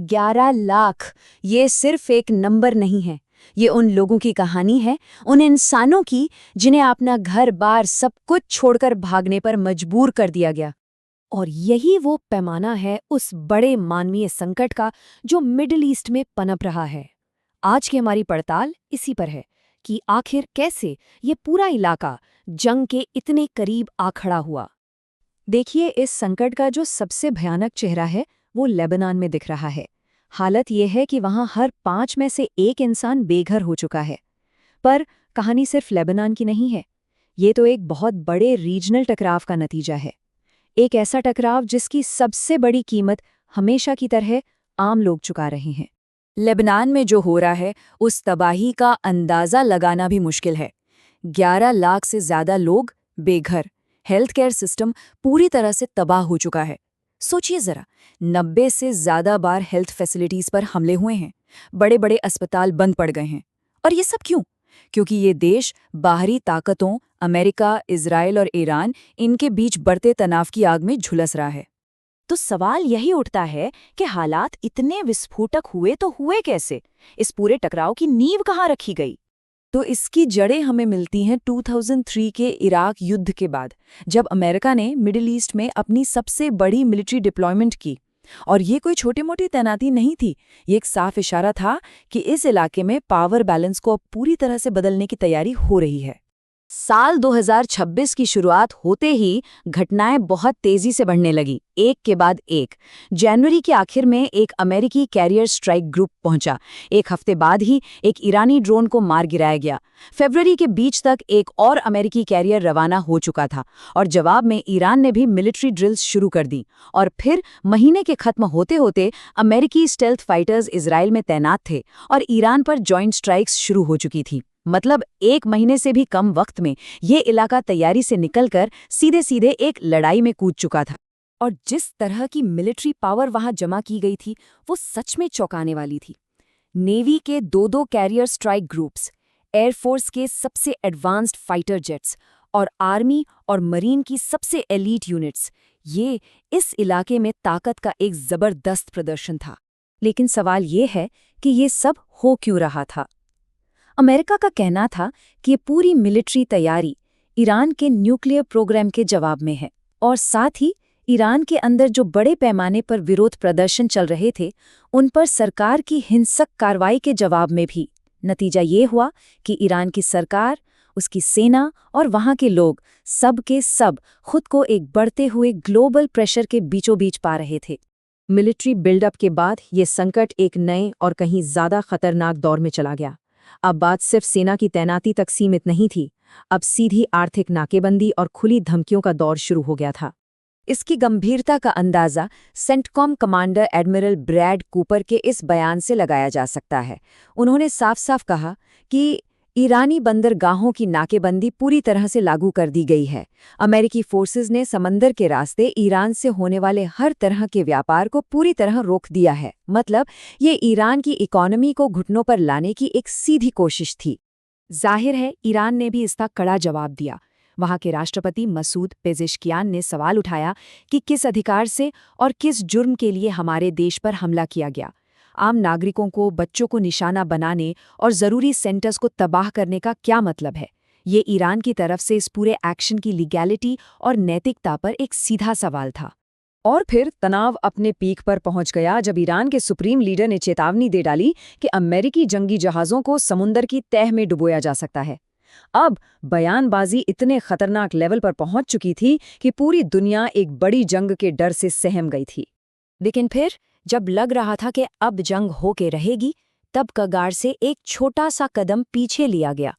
11 लाख। ये सिर्फ एक नंबर नहीं है, ये उन लोगों की कहानी है, उन इंसानों की जिन्हें अपना घर बार सब कुछ छोड़कर भागने पर मजबूर कर दिया गया। और यही वो पैमाना है उस बड़े मानवीय संकट का जो मिडिल ईस्ट में पनप रहा है। आज की हमारी पड़ताल इसी पर है कि आखिर कैसे ये पूरा इलाका जंग के इतने करीब आ खड़ा हुआ। देखिए, इस संकट का जो सबसे भयानक चेहरा है वो लेबनान में दिख रहा है। हालत ये है कि वहाँ हर 5 में से एक इंसान बेघर हो चुका है। पर कहानी सिर्फ लेबनान की नहीं है, ये तो एक बहुत बड़े रीजनल टकराव का नतीजा है। एक ऐसा टकराव जिसकी सबसे बड़ी कीमत हमेशा की तरह आम लोग चुका रहे हैं। लेबनान में जो हो रहा है उस तबाही का अंदाज़ा लगाना भी मुश्किल है। 11 लाख से ज़्यादा लोग बेघर, हेल्थ केयर सिस्टम पूरी तरह से तबाह हो चुका है। सोचिए ज़रा, 90 से ज़्यादा बार हेल्थ फैसिलिटीज़ पर हमले हुए हैं, बड़े बड़े अस्पताल बंद पड़ गए हैं। और ये सब क्यों? क्योंकि ये देश बाहरी ताकतों, अमेरिका, इजराइल और ईरान, इनके बीच बढ़ते तनाव की आग में झुलस रहा है। तो सवाल यही उठता है कि हालात इतने विस्फोटक हुए तो हुए कैसे? इस पूरे टकराव की नींव कहाँ रखी गई? तो इसकी जड़ें हमें मिलती हैं 2003 के इराक युद्ध के बाद, जब अमेरिका ने मिडिल ईस्ट में अपनी सबसे बड़ी मिलिट्री डिप्लॉयमेंट की। और ये कोई छोटी-मोटी तैनाती नहीं थी, ये एक साफ इशारा था कि इस इलाके में पावर बैलेंस को अब पूरी तरह से बदलने की तैयारी हो रही है। साल 2026 की शुरुआत होते ही घटनाएं बहुत तेजी से बढ़ने लगी, एक के बाद एक। जनवरी के आखिर में एक अमेरिकी कैरियर स्ट्राइक ग्रुप पहुंचा। एक हफ्ते बाद ही एक ईरानी ड्रोन को मार गिराया गया। फरवरी के बीच तक एक और अमेरिकी कैरियर रवाना हो चुका था और जवाब में ईरान ने भी मिलिट्री ड्रिल्स शुरू कर दी। और फिर महीने के खत्म होते होते अमेरिकी स्टेल्थ फाइटर्स इजराइल में तैनात थे और ईरान पर जॉइंट स्ट्राइक्स शुरू हो चुकी थी। मतलब 1 महीने से भी कम वक्त में ये इलाका तैयारी से निकलकर सीधे सीधे एक लड़ाई में कूद चुका था। और जिस तरह की मिलिट्री पावर वहां जमा की गई थी वो सच में चौंकाने वाली थी। नेवी के 2-2 कैरियर स्ट्राइक ग्रुप्स, एयरफोर्स के सबसे एडवांस्ड फाइटर जेट्स और आर्मी और मरीन की सबसे एलीट यूनिट्स, ये इस इलाके में ताकत का एक जबरदस्त प्रदर्शन था। लेकिन सवाल ये है कि ये सब हो क्यों रहा था? अमेरिका का कहना था कि ये पूरी मिलिट्री तैयारी ईरान के न्यूक्लियर प्रोग्राम के जवाब में है, और साथ ही ईरान के अंदर जो बड़े पैमाने पर विरोध प्रदर्शन चल रहे थे उन पर सरकार की हिंसक कार्रवाई के जवाब में भी। नतीजा ये हुआ कि ईरान की सरकार, उसकी सेना और वहाँ के लोग सब के सब खुद को एक बढ़ते हुए ग्लोबल प्रेशर के बीचों बीच पा रहे थे। मिलिट्री बिल्डअप के बाद ये संकट एक नए और कहीं ज्यादा खतरनाक दौर में चला गया। अब बात सिर्फ सेना की तैनाती तक सीमित नहीं थी, अब सीधी आर्थिक नाकेबंदी और खुली धमकियों का दौर शुरू हो गया था। इसकी गंभीरता का अंदाज़ा CENTCOM commander admiral Brad Cooper के इस बयान से लगाया जा सकता है। उन्होंने साफ साफ कहा कि ईरानी बंदरगाहों की नाकेबंदी पूरी तरह से लागू कर दी गई है। अमेरिकी फोर्सेस ने समंदर के रास्ते ईरान से होने वाले हर तरह के व्यापार को पूरी तरह रोक दिया है। मतलब ये ईरान की इकोनॉमी को घुटनों पर लाने की एक सीधी कोशिश थी। जाहिर है ईरान ने भी इसका कड़ा जवाब दिया। वहां के राष्ट्रपति मसूद पेजेश्कियान ने सवाल उठाया कि किस अधिकार से और किस जुर्म के लिए हमारे देश पर हमला किया गया। आम नागरिकों को, बच्चों को निशाना बनाने और ज़रूरी सेंटर्स को तबाह करने का क्या मतलब है? ये ईरान की तरफ से इस पूरे एक्शन की लीगैलिटी और नैतिकता पर एक सीधा सवाल था। और फिर तनाव अपने पीक पर पहुंच गया जब ईरान के सुप्रीम लीडर ने चेतावनी दे डाली कि अमेरिकी जंगी जहाज़ों को समुंदर की तह में डुबोया जा सकता है। अब बयानबाजी इतने खतरनाक लेवल पर पहुंच चुकी थी कि पूरी दुनिया एक बड़ी जंग के डर से सहम गई थी। लेकिन फिर जब लग रहा था कि अब जंग होके रहेगी, तब कगार से एक छोटा सा कदम पीछे लिया गया।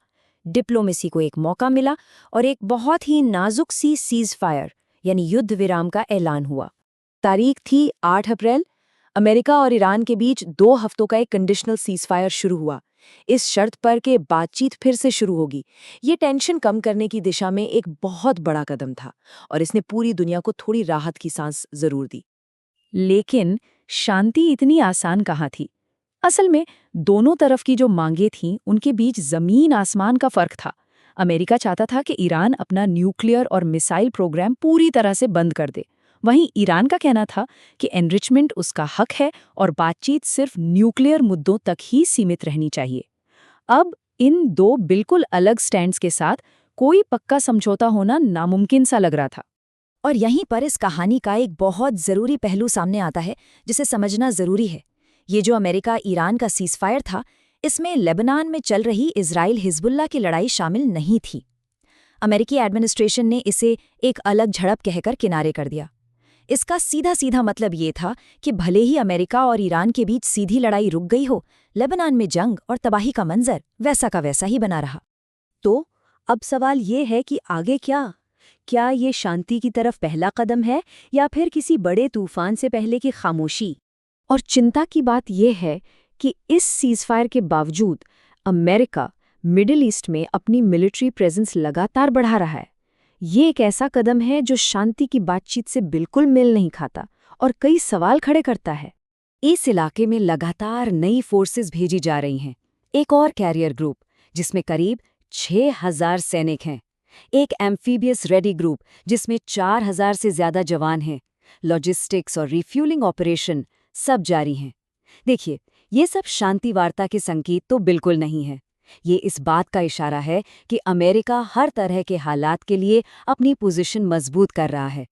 डिप्लोमेसी को एक मौका मिला और एक बहुत ही नाजुक सी सीज फायर यानी युद्ध विराम का ऐलान हुआ। तारीख थी 8 अप्रैल। अमेरिका और ईरान के बीच 2 हफ्तों का एक कंडीशनल सीज फायर शुरू हुआ, इस शर्त पर कि बातचीत फिर से शुरू होगी। ये टेंशन कम करने की दिशा में एक बहुत बड़ा कदम था और इसने पूरी दुनिया को थोड़ी राहत की सांस जरूर दी। लेकिन शांति इतनी आसान कहाँ थी? असल में दोनों तरफ की जो मांगें थीं उनके बीच जमीन आसमान का फर्क था। अमेरिका चाहता था कि ईरान अपना न्यूक्लियर और मिसाइल प्रोग्राम पूरी तरह से बंद कर दे। वहीं ईरान का कहना था कि एनरिचमेंट उसका हक है और बातचीत सिर्फ न्यूक्लियर मुद्दों तक ही सीमित रहनी चाहिए। अब इन दो बिल्कुल अलग स्टैंड्स के साथ कोई पक्का समझौता होना नामुमकिन सा लग रहा था। और यहीं पर इस कहानी का एक बहुत ज़रूरी पहलू सामने आता है जिसे समझना ज़रूरी है। ये जो अमेरिका ईरान का सीज़फायर था, इसमें लेबनान में चल रही इजराइल हिजबुल्लाह की लड़ाई शामिल नहीं थी। अमेरिकी एडमिनिस्ट्रेशन ने इसे एक अलग झड़प कहकर किनारे कर दिया। इसका सीधा सीधा मतलब ये था कि भले ही अमेरिका और ईरान के बीच सीधी लड़ाई रुक गई हो, लेबनान में जंग और तबाही का मंजर वैसा का वैसा ही बना रहा। तो अब सवाल ये है कि आगे क्या? क्या ये शांति की तरफ पहला कदम है या फिर किसी बड़े तूफान से पहले की खामोशी? और चिंता की बात यह है कि इस सीज़फायर के बावजूद अमेरिका मिडिल ईस्ट में अपनी मिलिट्री प्रेजेंस लगातार बढ़ा रहा है। ये एक ऐसा कदम है जो शांति की बातचीत से बिल्कुल मेल नहीं खाता और कई सवाल खड़े करता है। इस इलाके में लगातार नई फोर्सेस भेजी जा रही हैं। एक और कैरियर ग्रुप जिसमें करीब 6,000 सैनिक हैं। एक एम्फीबियस रेडी ग्रुप जिसमें 4,000 से ज्यादा जवान हैं। लॉजिस्टिक्स और रिफ्यूलिंग ऑपरेशन सब जारी हैं। देखिए, ये सब शांति वार्ता के संकेत तो बिल्कुल नहीं है। ये इस बात का इशारा है कि अमेरिका हर तरह के हालात के लिए अपनी पोजीशन मजबूत कर रहा है।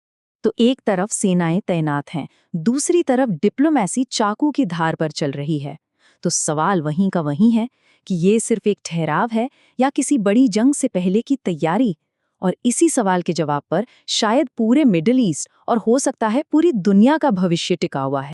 तो एक तरफ सेनाएं तैनात हैं, दूसरी तरफ डिप्लोमेसी चाकू की धार पर चल रही है। तो सवाल वहीं का वहीं है कि ये सिर्फ एक ठहराव है या किसी बड़ी जंग से पहले की तैयारी। और इसी सवाल के जवाब पर शायद पूरे मिडिल ईस्ट और हो सकता है पूरी दुनिया का भविष्य टिका हुआ है।